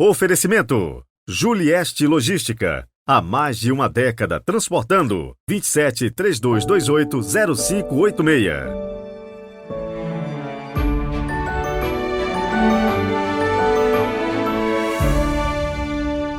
Oferecimento: Julieste Logística. Há mais de uma década transportando. 27-3228-0586.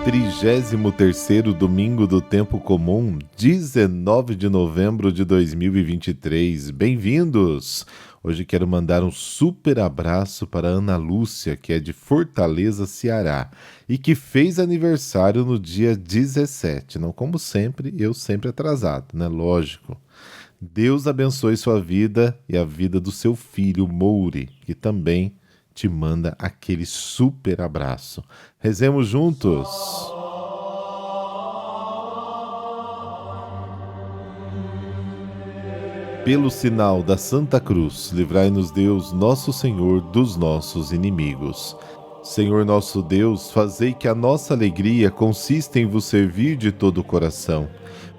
33º domingo do tempo comum, 19 de novembro de 2023. Bem-vindos! Hoje quero mandar um super abraço para a Ana Lúcia, que é de Fortaleza, Ceará, e que fez aniversário no dia 17. Não como sempre, eu sempre atrasado, né? Lógico. Deus abençoe sua vida e a vida do seu filho, Mouri, que também te manda aquele super abraço. Rezemos juntos. Pelo sinal da Santa Cruz, livrai-nos Deus, nosso Senhor, dos nossos inimigos. Senhor nosso Deus, fazei que a nossa alegria consista em vos servir de todo o coração,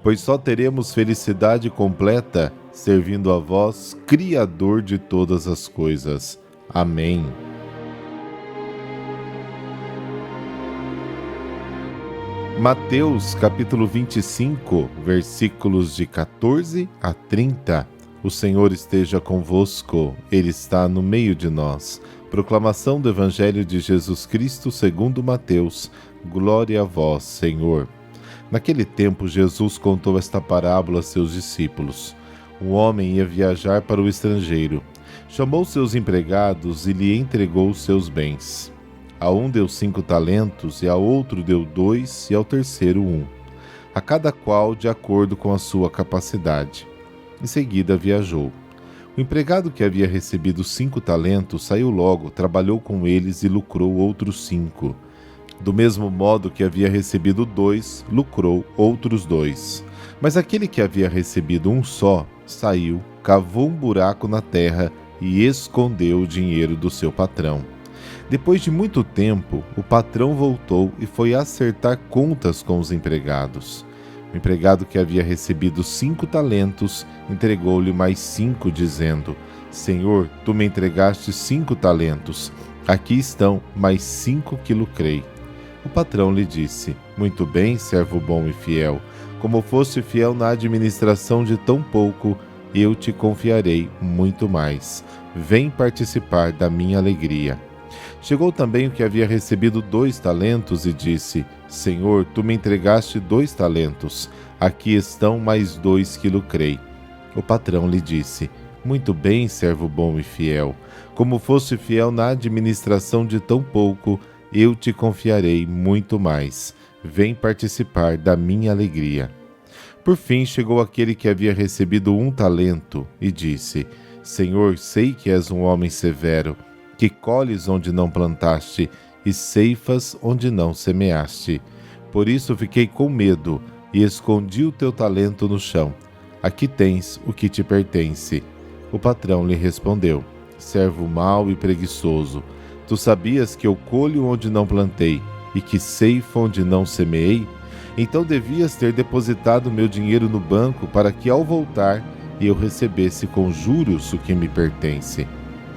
pois só teremos felicidade completa servindo a vós, Criador de todas as coisas. Amém. Mateus capítulo 25, versículos de 14 a 30. O Senhor esteja convosco, Ele está no meio de nós. Proclamação do Evangelho de Jesus Cristo segundo Mateus. Glória a vós, Senhor. Naquele tempo, Jesus contou esta parábola a seus discípulos. Um homem ia viajar para o estrangeiro. Chamou seus empregados e lhe entregou seus bens. A um deu 5 talentos, e a outro deu 2, e ao terceiro 1. A cada qual de acordo com a sua capacidade. Em seguida viajou. O empregado que havia recebido 5 talentos saiu logo, trabalhou com eles e lucrou outros 5. Do mesmo modo que havia recebido 2, lucrou outros 2. Mas aquele que havia recebido 1 só, saiu, cavou um buraco na terra e escondeu o dinheiro do seu patrão. Depois de muito tempo, o patrão voltou e foi acertar contas com os empregados. O empregado que havia recebido 5 talentos entregou-lhe mais 5, dizendo: Senhor, tu me entregaste 5 talentos. Aqui estão mais 5 que lucrei. O patrão lhe disse: Muito bem, servo bom e fiel. Como foste fiel na administração de tão pouco, eu te confiarei muito mais. Vem participar da minha alegria. Chegou também o que havia recebido 2 talentos e disse: Senhor, tu me entregaste 2 talentos. Aqui estão mais 2 que lucrei. O patrão lhe disse: Muito bem, servo bom e fiel. Como foste fiel na administração de tão pouco, eu te confiarei muito mais. Vem participar da minha alegria. Por fim chegou aquele que havia recebido 1 talento e disse: Senhor, sei que és um homem severo, que colhes onde não plantaste e ceifas onde não semeaste. Por isso fiquei com medo e escondi o teu talento no chão. Aqui tens o que te pertence. O patrão lhe respondeu: Servo mau e preguiçoso, tu sabias que eu colho onde não plantei e que ceifo onde não semeei? Então devias ter depositado meu dinheiro no banco para que ao voltar eu recebesse com juros o que me pertence.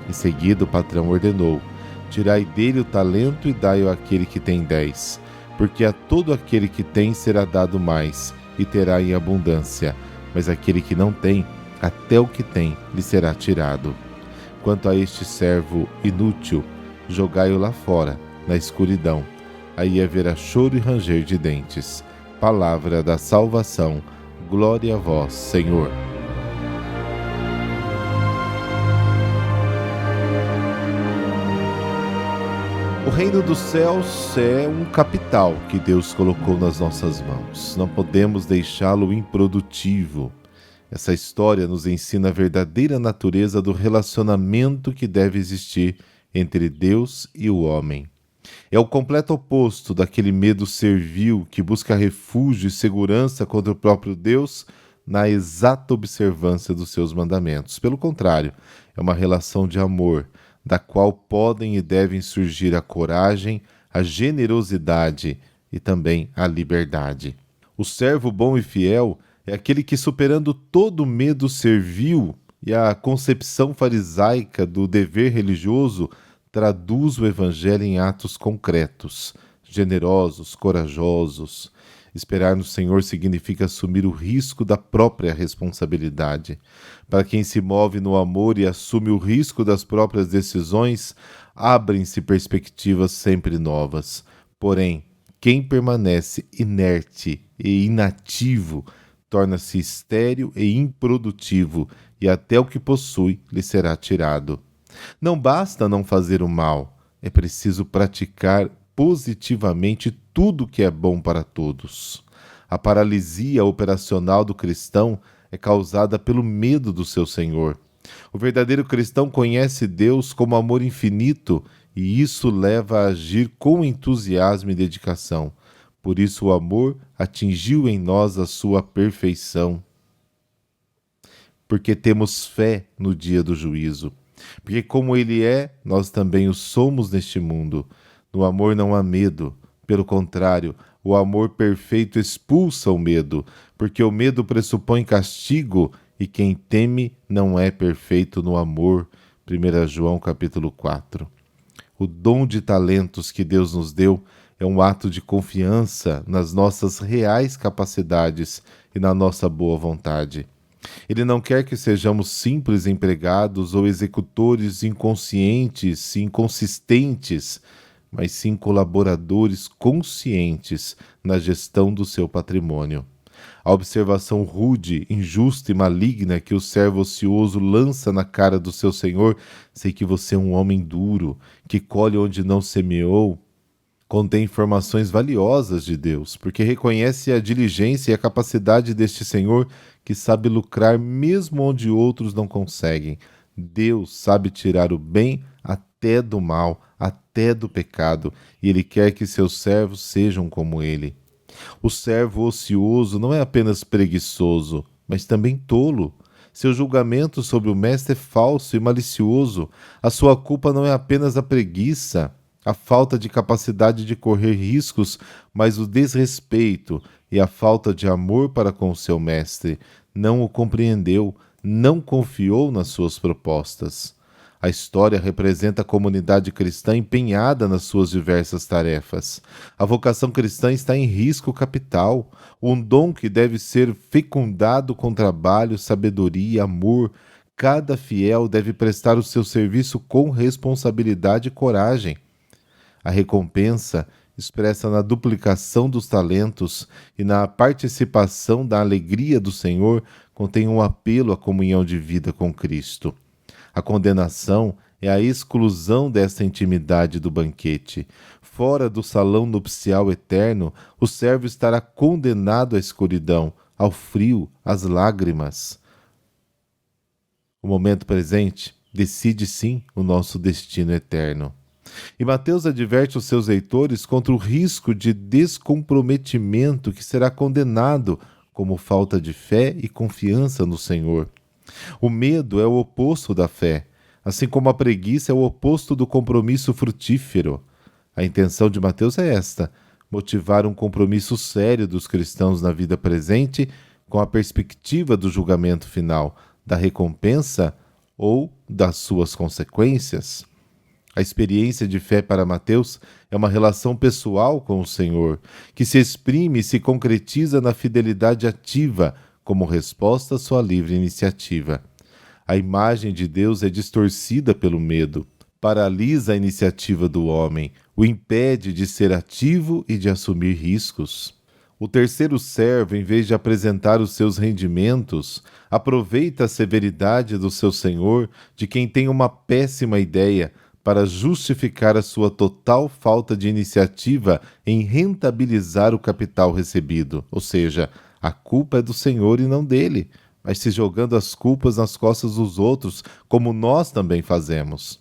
Em seguida o patrão ordenou: Tirai dele o talento e dai-o àquele que tem 10, porque a todo aquele que tem será dado mais, e terá em abundância, mas aquele que não tem, até o que tem lhe será tirado. Quanto a este servo inútil, jogai-o lá fora, na escuridão. Aí haverá choro e ranger de dentes. Palavra da salvação. Glória a vós, Senhor. O reino dos céus é um capital que Deus colocou nas nossas mãos. Não podemos deixá-lo improdutivo. Essa história nos ensina a verdadeira natureza do relacionamento que deve existir entre Deus e o homem. É o completo oposto daquele medo servil que busca refúgio e segurança contra o próprio Deus na exata observância dos seus mandamentos. Pelo contrário, é uma relação de amor, da qual podem e devem surgir a coragem, a generosidade e também a liberdade. O servo bom e fiel é aquele que, superando todo medo servil e a concepção farisaica do dever religioso, traduz o Evangelho em atos concretos. generosos, corajosos. Esperar no Senhor significa assumir o risco da própria responsabilidade. Para quem se move no amor e assume o risco das próprias decisões, abrem-se perspectivas sempre novas. Porém, quem permanece inerte e inativo torna-se estéril e improdutivo, e até o que possui lhe será tirado. Não basta não fazer o mal, é preciso praticar positivamente tudo que é bom para todos. A paralisia operacional do cristão é causada pelo medo do seu Senhor. O verdadeiro cristão conhece Deus como amor infinito e isso leva a agir com entusiasmo e dedicação. Por isso o amor atingiu em nós a sua perfeição. Porque temos fé no dia do juízo. Porque como Ele é, nós também o somos neste mundo. No amor não há medo. Pelo contrário, o amor perfeito expulsa o medo, porque o medo pressupõe castigo e quem teme não é perfeito no amor. 1 João capítulo 4. O dom de talentos que Deus nos deu é um ato de confiança nas nossas reais capacidades e na nossa boa vontade. Ele não quer que sejamos simples empregados ou executores inconscientes e inconsistentes, mas sim colaboradores conscientes na gestão do seu patrimônio. A observação rude, injusta e maligna que o servo ocioso lança na cara do seu senhor, sei que você é um homem duro, que colhe onde não semeou, contém informações valiosas de Deus, porque reconhece a diligência e a capacidade deste Senhor que sabe lucrar mesmo onde outros não conseguem. Deus sabe tirar o bem até do mal, até do pecado, e Ele quer que seus servos sejam como Ele. O servo ocioso não é apenas preguiçoso, mas também tolo. Seu julgamento sobre o mestre é falso e malicioso. A sua culpa não é apenas a preguiça, a falta de capacidade de correr riscos, mas o desrespeito e a falta de amor para com seu mestre. Não o compreendeu, não confiou nas suas propostas. A história representa a comunidade cristã empenhada nas suas diversas tarefas. A vocação cristã está em risco capital, um dom que deve ser fecundado com trabalho, sabedoria e amor. Cada fiel deve prestar o seu serviço com responsabilidade e coragem. A recompensa, expressa na duplicação dos talentos e na participação da alegria do Senhor, contém um apelo à comunhão de vida com Cristo. A condenação é a exclusão desta intimidade do banquete. Fora do salão nupcial eterno, o servo estará condenado à escuridão, ao frio, às lágrimas. O momento presente decide sim o nosso destino eterno. E Mateus adverte os seus leitores contra o risco de descomprometimento que será condenado como falta de fé e confiança no Senhor. O medo é o oposto da fé, assim como a preguiça é o oposto do compromisso frutífero. A intenção de Mateus é esta: motivar um compromisso sério dos cristãos na vida presente com a perspectiva do julgamento final, da recompensa ou das suas consequências. A experiência de fé para Mateus é uma relação pessoal com o Senhor, que se exprime e se concretiza na fidelidade ativa, como resposta à sua livre iniciativa. A imagem de Deus é distorcida pelo medo, paralisa a iniciativa do homem, o impede de ser ativo e de assumir riscos. O terceiro servo, em vez de apresentar os seus rendimentos, aproveita a severidade do seu senhor, de quem tem uma péssima ideia, para justificar a sua total falta de iniciativa em rentabilizar o capital recebido. Ou seja, a culpa é do Senhor e não dele, mas se jogando as culpas nas costas dos outros, como nós também fazemos.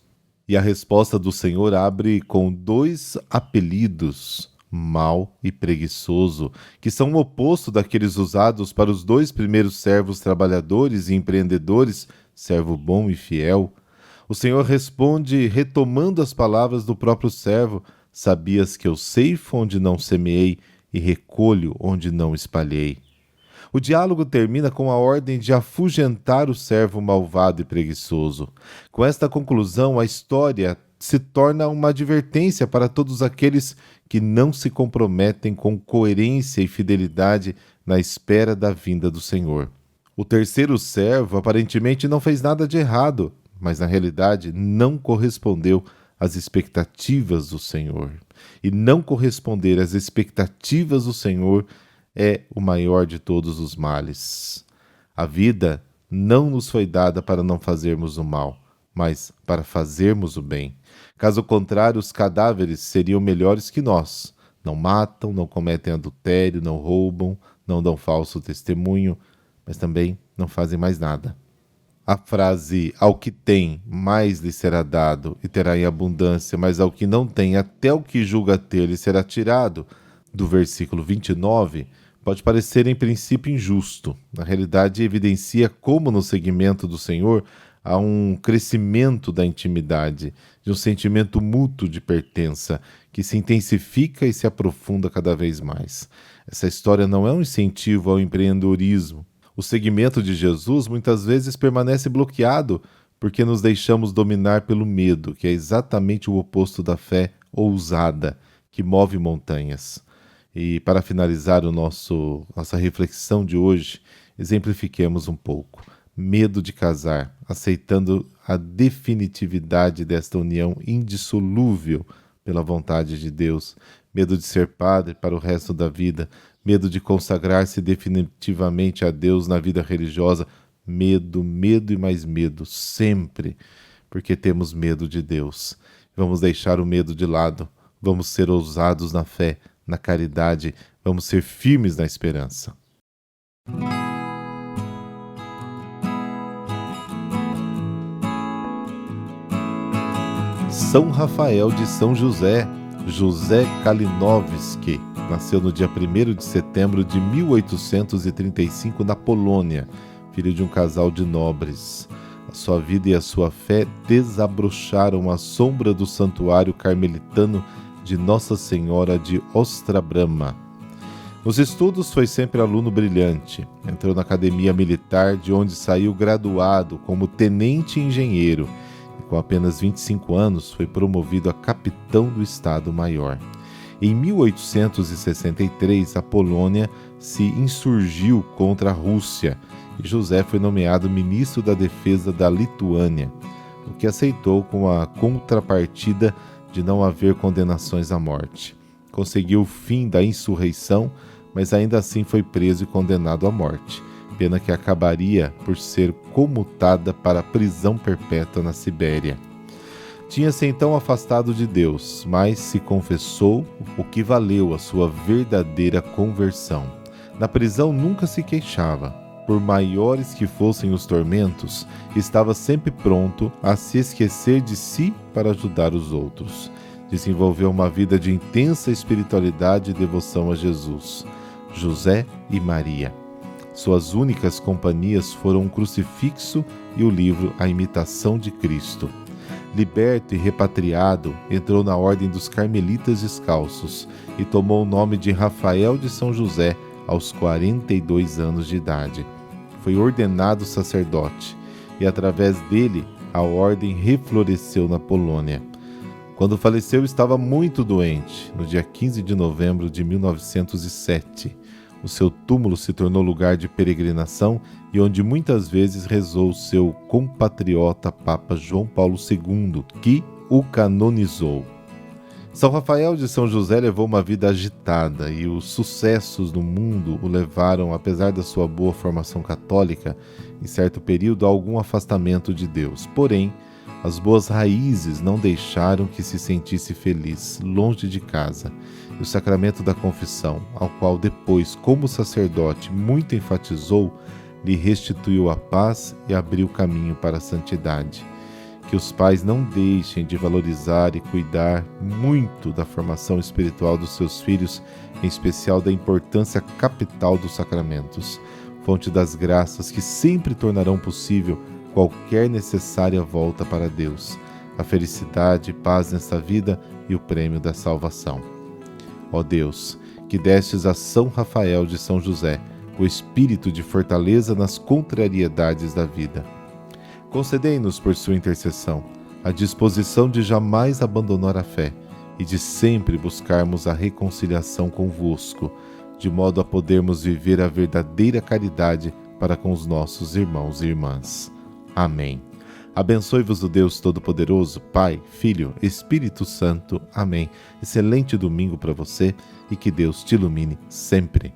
E a resposta do Senhor abre com dois apelidos, mau e preguiçoso, que são o oposto daqueles usados para os dois primeiros servos trabalhadores e empreendedores, servo bom e fiel. O Senhor responde retomando as palavras do próprio servo: sabias que eu ceifo onde não semeei e recolho onde não espalhei. O diálogo termina com a ordem de afugentar o servo malvado e preguiçoso. Com esta conclusão, a história se torna uma advertência para todos aqueles que não se comprometem com coerência e fidelidade na espera da vinda do Senhor. O terceiro servo aparentemente não fez nada de errado, mas na realidade não correspondeu às expectativas do Senhor. E não corresponder às expectativas do Senhor é o maior de todos os males. A vida não nos foi dada para não fazermos o mal, mas para fazermos o bem. Caso contrário, os cadáveres seriam melhores que nós. Não matam, não cometem adultério, não roubam, não dão falso testemunho, mas também não fazem mais nada. A frase, ao que tem, mais lhe será dado e terá em abundância, mas ao que não tem, até o que julga ter lhe será tirado, do versículo 29, pode parecer em princípio injusto. Na realidade, evidencia como no seguimento do Senhor há um crescimento da intimidade, de um sentimento mútuo de pertença, que se intensifica e se aprofunda cada vez mais. Essa história não é um incentivo ao empreendedorismo. O seguimento de Jesus muitas vezes permanece bloqueado porque nos deixamos dominar pelo medo, que é exatamente o oposto da fé ousada, que move montanhas. E para finalizar nossa reflexão de hoje, exemplifiquemos um pouco. Medo de casar, aceitando a definitividade desta união indissolúvel pela vontade de Deus. Medo de ser padre para o resto da vida. Medo de consagrar-se definitivamente a Deus na vida religiosa. Medo, medo e mais medo, sempre, porque temos medo de Deus. Vamos deixar o medo de lado, vamos ser ousados na fé, na caridade, vamos ser firmes na esperança. São Rafael de São José, José Kalinowski, nasceu no dia 1º de setembro de 1835 na Polônia, filho de um casal de nobres. A sua vida e a sua fé desabrocharam a sombra do santuário carmelitano de Nossa Senhora de Ostrabrama. Nos estudos foi sempre aluno brilhante. Entrou na academia militar, de onde saiu graduado como tenente engenheiro, e com apenas 25 anos foi promovido a capitão do Estado-Maior. Em 1863, a Polônia se insurgiu contra a Rússia e José foi nomeado ministro da Defesa da Lituânia, o que aceitou com a contrapartida de não haver condenações à morte. Conseguiu o fim da insurreição, mas ainda assim foi preso e condenado à morte, pena que acabaria por ser comutada para a prisão perpétua na Sibéria. Tinha-se então afastado de Deus, mas se confessou, o que valeu a sua verdadeira conversão. Na prisão nunca se queixava. Por maiores que fossem os tormentos, estava sempre pronto a se esquecer de si para ajudar os outros. Desenvolveu uma vida de intensa espiritualidade e devoção a Jesus, José e Maria. Suas únicas companhias foram um crucifixo e o livro A Imitação de Cristo. Liberto e repatriado, entrou na Ordem dos Carmelitas Descalços e tomou o nome de Rafael de São José aos 42 anos de idade. Foi ordenado sacerdote e, através dele, a ordem refloresceu na Polônia. Quando faleceu, estava muito doente, no dia 15 de novembro de 1907. O seu túmulo se tornou lugar de peregrinação e onde muitas vezes rezou seu compatriota Papa João Paulo II, que o canonizou. São Rafael de São José levou uma vida agitada e os sucessos no mundo o levaram, apesar da sua boa formação católica, em certo período a algum afastamento de Deus. Porém, as boas raízes não deixaram que se sentisse feliz, longe de casa. E o sacramento da confissão, ao qual depois, como sacerdote, muito enfatizou, lhe restituiu a paz e abriu caminho para a santidade. Que os pais não deixem de valorizar e cuidar muito da formação espiritual dos seus filhos, em especial da importância capital dos sacramentos, fonte das graças que sempre tornarão possível qualquer necessária volta para Deus, a felicidade e paz nesta vida e o prêmio da salvação. Ó Deus, que destes a São Rafael de São José o espírito de fortaleza nas contrariedades da vida. Concedei-nos, por sua intercessão, a disposição de jamais abandonar a fé e de sempre buscarmos a reconciliação convosco, de modo a podermos viver a verdadeira caridade para com os nossos irmãos e irmãs. Amém. Abençoe-vos o Deus Todo-Poderoso, Pai, Filho, Espírito Santo. Amém. Excelente domingo para você e que Deus te ilumine sempre.